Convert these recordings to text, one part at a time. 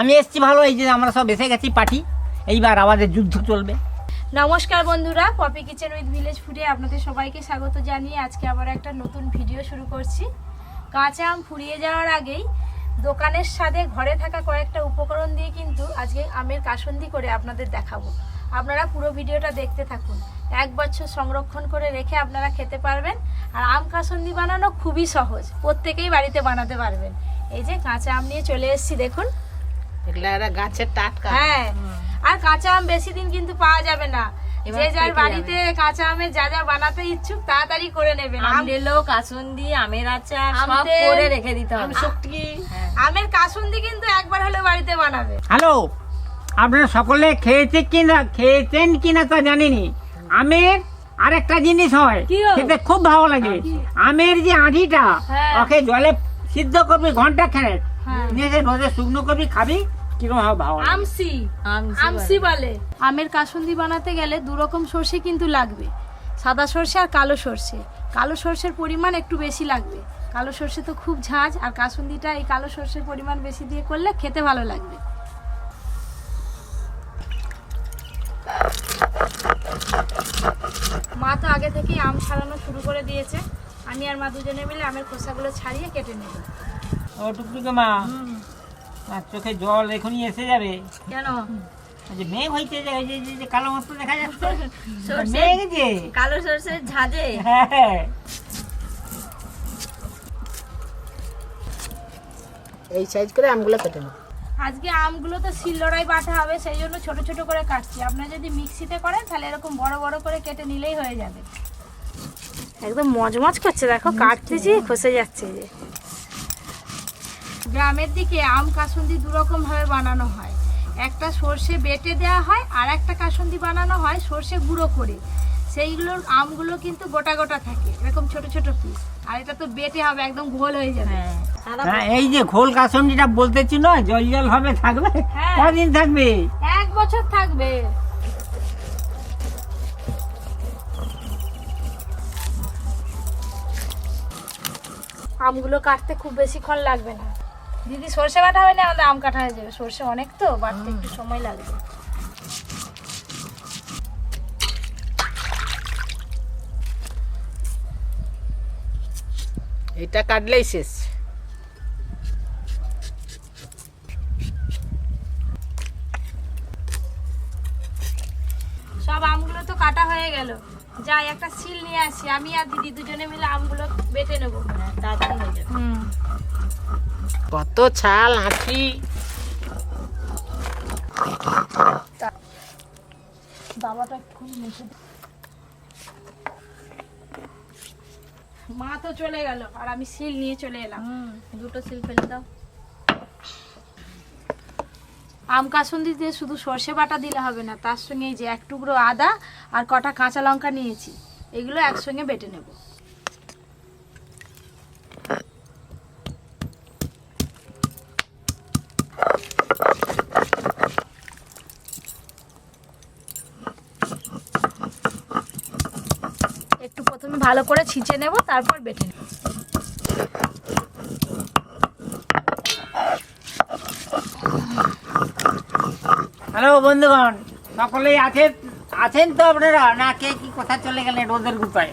আমি এসছি ভালো, এই যে আমরা সব এসে গেছি পার্টি, এইবার আমাদের যুদ্ধ চলবে। নমস্কার বন্ধুরা, পপি কিচেন উইথ ভিলেজ ফুডে আপনাদের সবাইকে স্বাগত জানিয়ে আজকে আবার একটা নতুন ভিডিও শুরু করছি। কাঁচা আম ফুরিয়ে যাওয়ার আগেই দোকানের সাথে ঘরে থাকা কয়েকটা উপকরণ দিয়ে কিন্তু আজকে আমের কাসুন্দি করে আপনাদের দেখাবো। আপনারা পুরো ভিডিওটা দেখতে থাকুন। 1 বছর সংরক্ষণ করে রেখে আপনারা খেতে পারবেন। আর আম কাসুন্দি বানানো খুবই সহজ, প্রত্যেকেই বাড়িতে বানাতে পারবেন। এই যে কাঁচা আম নিয়ে চলে এসেছি, দেখুন এগুলা গাছের টাটকা। হ্যাঁ, আর কাঁচা আম বেশি দিন কিন্তু পাওয়া যাবে না। যে যার বাড়িতে কাঁচা আমের যা যা বানাতে ইচ্ছুক তাড়াতাড়ি করে নেবেন। আমডেলো, কাসুন্দি, আমের আচার সব করে রেখে দিতে হবে। আমের কাসুন্দি কিন্তু একবার হলে বাড়িতে বানাবে। হ্যালো, আপনারা সকলে খেয়েছেন কিনা তা জানিনি। আমের আর একটা জিনিস হয়, খেতে খুব ভালো লাগে। আমের যে আঁটিটা, ওকে জলে সিদ্ধ করবি ঘন্টা খানেক, নিয়ে রোদে শুকনো করবি, খাবি, কিরকম হবে ভালো। আমসি বলে। আমের কাসুন্দি বানাতে গেলে 2 রকম সরষে কিন্তু লাগবে, সাদা সরষে আর কালো সরষে। কালো সরষের পরিমাণ একটু বেশি লাগবে, কালো সরষে তো খুব ঝাঁঝ, আর কাসুন্দিটা এই কালো সরষের পরিমাণ বেশি দিয়ে করলে খেতে ভালো লাগবে। মা তো আগে থেকেই আম ছাড়ানো শুরু করে দিয়েছে। আমি আর মা দুজনে মিলে আমের খোসাগুলো ছাড়িয়ে কেটে নেব। ও টুকটুকে মা, আর চোখে জল এখনই এসে যাবে। কেন? যে মেঘ হইতে যায়, যে কালো মতো দেখা যাচ্ছে, মেঘ যে কালো সরষের ঝাঁঝে। হ্যাঁ, এই সাইজ করে আমগুলো কেটে নেব। আজকে আমগুলো তো শিলনোড়ায় বাটা হবে, সেই জন্য ছোট ছোট করে কাটছি। আপনারা যদি মিক্সিতে করেন তাহলে এরকম বড় বড় করে কেটে নিলেই হয়ে যাবে। একদম মজমজ করছে, দেখো কাটতেছি খসে যাচ্ছে। যে গ্রামের দিকে আম কাসুন্দি 2 রকম ভাবে বানানো হয়। একটা সর্ষে বেটে দেওয়া হয়, আর একটা কাসুন্দি বানানো হয় সর্ষে গুঁড়ো করে। সেইগুলোর আমগুলো কিন্তু গোটা গোটা থাকে, এরকম ছোট ছোট পিস। আর এটা তো বেটে হবে, একদম ঘোল হয়ে যাবে। হ্যাঁ, এই যে ঘোল কাসুন্দিটা বলতেছি না, জল জল হবে, থাকবে কদিন থাকবে? 1 বছর থাকবে। আমগুলো কাটতে খুব বেশিক্ষণ লাগবে না। দিদি সর্ষে বাটা হয় না, আমাদের আম কাটা হয়ে যাবে। সর্ষে অনেক তো, বাটতে একটু সময় লাগবে। এটা কাটলেই শেষ। সব আমগুলো তো কাটা হয়ে গেল। যাই একটা শিল নিয়ে আসি, আমি আর দিদি দুজনে মিলে আমগুলো বেটে নেবো। তাড়াতাড়ি হয়ে যাবে। কত ছাল আঁটি। বাবাটা একটু মুছে। মা তো চলে গেল, আর আমি শিল নিয়ে চলে এলাম। 2টো সিল ফেলে দাও। আম কাসুন্দিতে শুধু সর্ষে বাটা দিলে হবে না, তার সঙ্গে এই যে 1 টুকরো আদা আর কটা কাঁচা লঙ্কা নিয়েছি, এগুলো একসঙ্গে বেটে নেব। একটু প্রথমে ভালো করে ছিঁচে নেব, তারপর বেটে নেব। হ্যালো বন্ধুগণ, সকলেই আছেন তো আপনারা? না কে কি কথা চলে গেলেন রোদের গুপায়?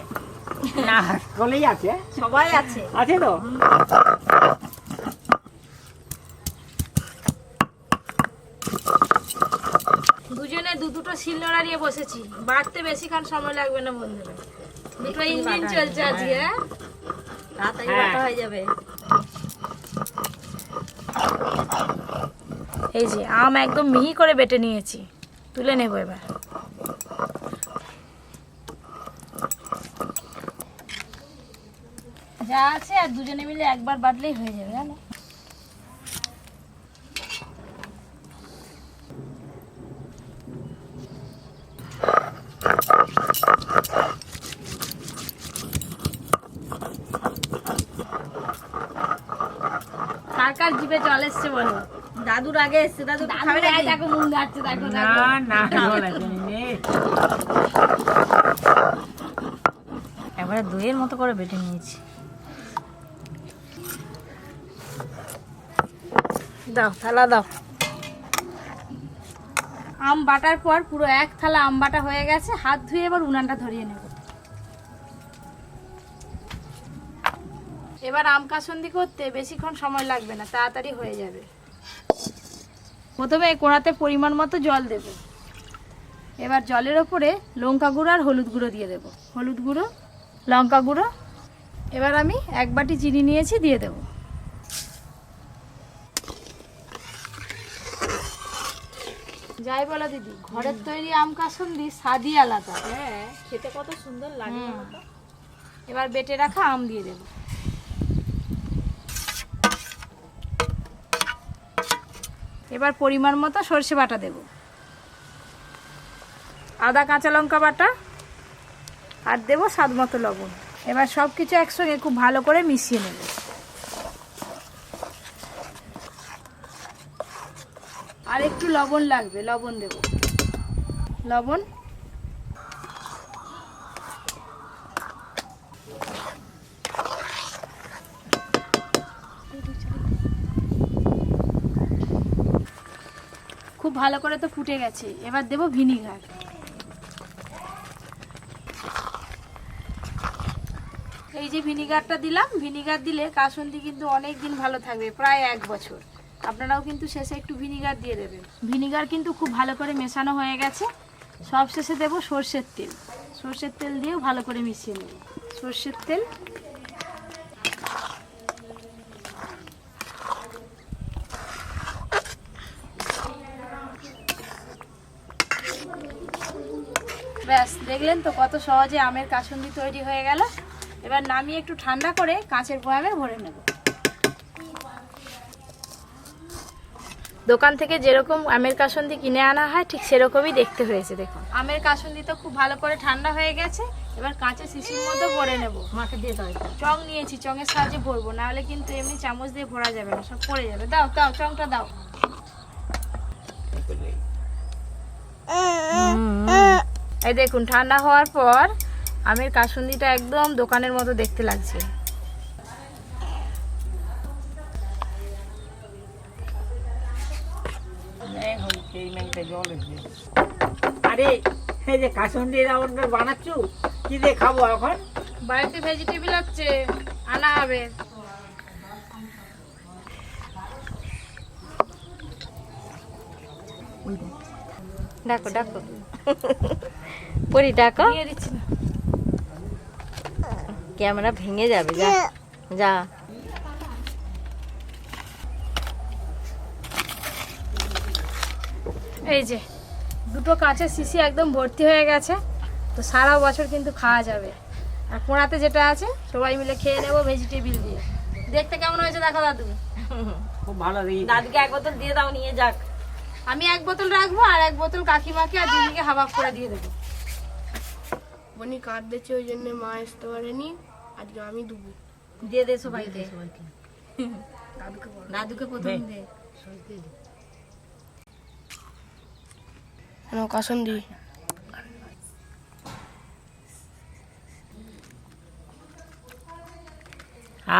না, সকলেই আছে, সবাই আছে। আছে তো। দুজনে দুটো শিলনোড়া নিয়ে বসেছি, বাটতে বেশিক্ষণ সময় লাগবে না বন্ধুরা। 2টো ইঞ্জিন চলছে আজকে। তাড়াতাড়ি বাটা হয়ে যাবে। এই যে আম একদম মিহি করে বেটে নিয়েছি, তুলে নেব এবার। যা আছে আর দুজনে মিলে একবার বাটলেই হয়ে যাবে, জানো। কার জিভে জল এসছে বলো? দাদুর আগে এসছে, দাদু খাবে না। দেখো মুখ যাচ্ছে, দেখো না না, এবারে দইয়ের মতো করে বেটে নিয়েছি। দাও থালা দাও। আম বাটার পর পুরো এক থালা আম বাটা হয়ে গেছে। হাত ধুয়ে এবার উনানটা ধরিয়ে নেব। এবার আম কাসুন্দি করতে বেশিক্ষণ সময় লাগবে না, তাড়াতাড়ি হয়ে যাবে। প্রথমে এই কোড়াতে পরিমাণ মতো জল দেব। এবার জলের ওপরে লঙ্কা গুঁড়ো আর হলুদ গুঁড়ো দিয়ে দেব। হলুদ গুঁড়ো, লঙ্কা গুঁড়ো। এবার আমি 1 বাটি চিনি নিয়েছি, দিয়ে দেব। যাই বলো দিদি, ঘরের তৈরি আম কাসুন্দি স্বাদই আলাদা। হ্যাঁ, খেতে কত সুন্দর লাগে। এবার বেটে রাখা আম দিয়ে দেব। এবার পরিমাণ মতো সরষে বাটা দেব, আদা কাঁচা লঙ্কা বাটা, আর দেব স্বাদ মতো লবণ। এবার সব কিছু একসঙ্গে খুব ভালো করে মিশিয়ে নেব। আর একটু লবণ লাগবে, লবণ দেব। লবণ, খুব ভালো করে তো ফুটে গেছে। এবার দেব ভিনিগার। এই যে ভিনিগারটা দিলাম, ভিনিগার দিলে কাসুন্দি কিন্তু অনেক দিন ভালো থাকবে, প্রায় 1 বছর। আপনারাও কিন্তু শেষে একটু ভিনিগার দিয়ে দেবেন। ভিনিগার কিন্তু খুব ভালো করে মেশানো হয়ে গেছে। সব শেষে দেব সর্ষের তেল। সর্ষের তেল দিয়েও ভালো করে মিশিয়ে নেব। সর্ষের তেল, ব্যাস দেখলেন তো কত সহজে আমের কাসুন্দি তৈরি হয়ে গেল। এবার নামিয়ে একটু ঠান্ডা করে কাঁচের বয়ামে ভরে নেব। দোকান থেকে যেরকম আমের কাসুন্দি কিনে আনা হয় ঠিক সেরকমই দেখতে হয়েছে। দেখুন আমের কাসুন্দি তো খুব ভালো করে ঠান্ডা হয়ে গেছে। এবার কাঁচের শিশির মধ্যে ভরে নেব। মাকে দিয়ে দাও। চং নিয়েছি, চঙের সাহায্যে ভরবো, না হলে কিন্তু এমনি চামচ দিয়ে ভরা যাবে না, সব পড়ে যাবে। দাও দাও, চংটা দাও। এই দেখুন ঠান্ডা হওয়ার পর আমের কাসুন্দিটা একদম দোকানের মতো দেখতে লাগছে। আরে এই যে কাসুন্দি রাউন্ডার বানাচ্ছু, কি দিয়ে খাবো এখন? বাড়িতে ভেজিটেবল হচ্ছে, আনা হবে। ডাকো ডাকো, পরি ডাকো। দিয়ে দিচ্ছি না, ক্যামেরা ভেঙে যাবে। যা যা। এই যে দুটো কাঁচের শিশি একদম ভর্তি হয়ে গেছে, তো সারা বছর কিন্তু খাওয়া যাবে। আর কোড়াতে যেটা আছে সবাই মিলে খেয়ে নেবো ভেজিটেবল দিয়ে। দেখতে কেমন হয়েছে দেখো দাদু। খুব ভালো দেখি। দাদুকে 1 বোতল দিয়ে দাও, নিয়ে যাক। আমি 1 বোতল রাখবো আর 1 বোতল কাকিমাকে আর দিদিকে হাফ করে দিয়ে দেবো। বনি কার্ড দিচ্ছে, ওই জন্য মা আসতে পারেনি, আজকে আমি দেবো। দিয়ে দে সবাইকে। দাদুকে প্রথম দে। কাসুন্দি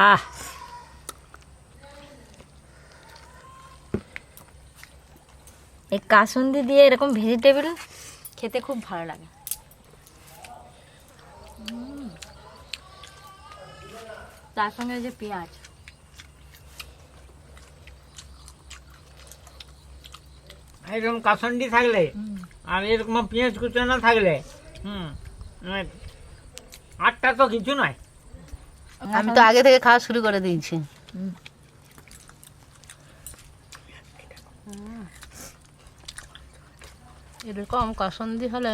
আহ এই কাসুন্দি দিয়ে এরকম ভেজিটেবল খেতে খুব ভালো লাগে। তার সঙ্গে যে পেঁয়াজ, এরকম কাসুন্দি থাকলে আর এরকম পেঁয়াজ কুচো না থাকলে আটটা তো কিছু নয়। আমি তো আগে থেকে খাওয়া শুরু করে দিয়েছি। এরকম কাসুন্দি হলে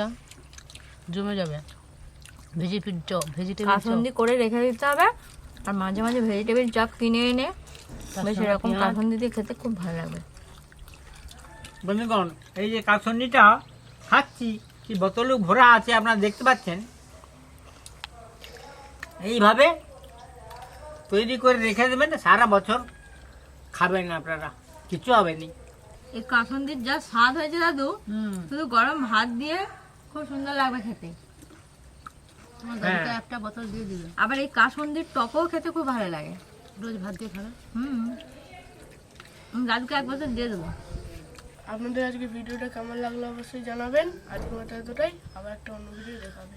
জমে যাবে। ভেজিটেবল কাসুন্দি করে রেখে দিতে হবে, আর মাঝে মাঝে ভেজিটেবল চপ কিনে এনে বেশ এরকম কাসুন্দি দিয়ে খেতে খুব ভালো লাগবে। বন্ধুগণ, এই যে কাসুন্দিটা খাচ্ছি, কি বোতলে ভরা আছে আপনারা দেখতে পাচ্ছেন। এইভাবে তৈরি করে রেখে দেবেন, সারা বছর খাবেন আপনারা, কিছু হবে না। এই কাসুন্দির যা স্বাদ হয়েছে দাদু, শুধু গরম ভাত দিয়ে খুব সুন্দর লাগবে খেতে। একটা বোতল দিয়ে দিল। আবার এই কাসুন্দির টকও খেতে খুব ভালো লাগে, রোজ ভাত দিয়ে খাবে। দাদুকে 1 বোতল দিয়ে দেবো। আপনাদের আজকে ভিডিওটা কেমন লাগলো অবশ্যই জানাবেন। আজকের মতো এতটাই, আবার একটা অন্য ভিডিও দেখাবে।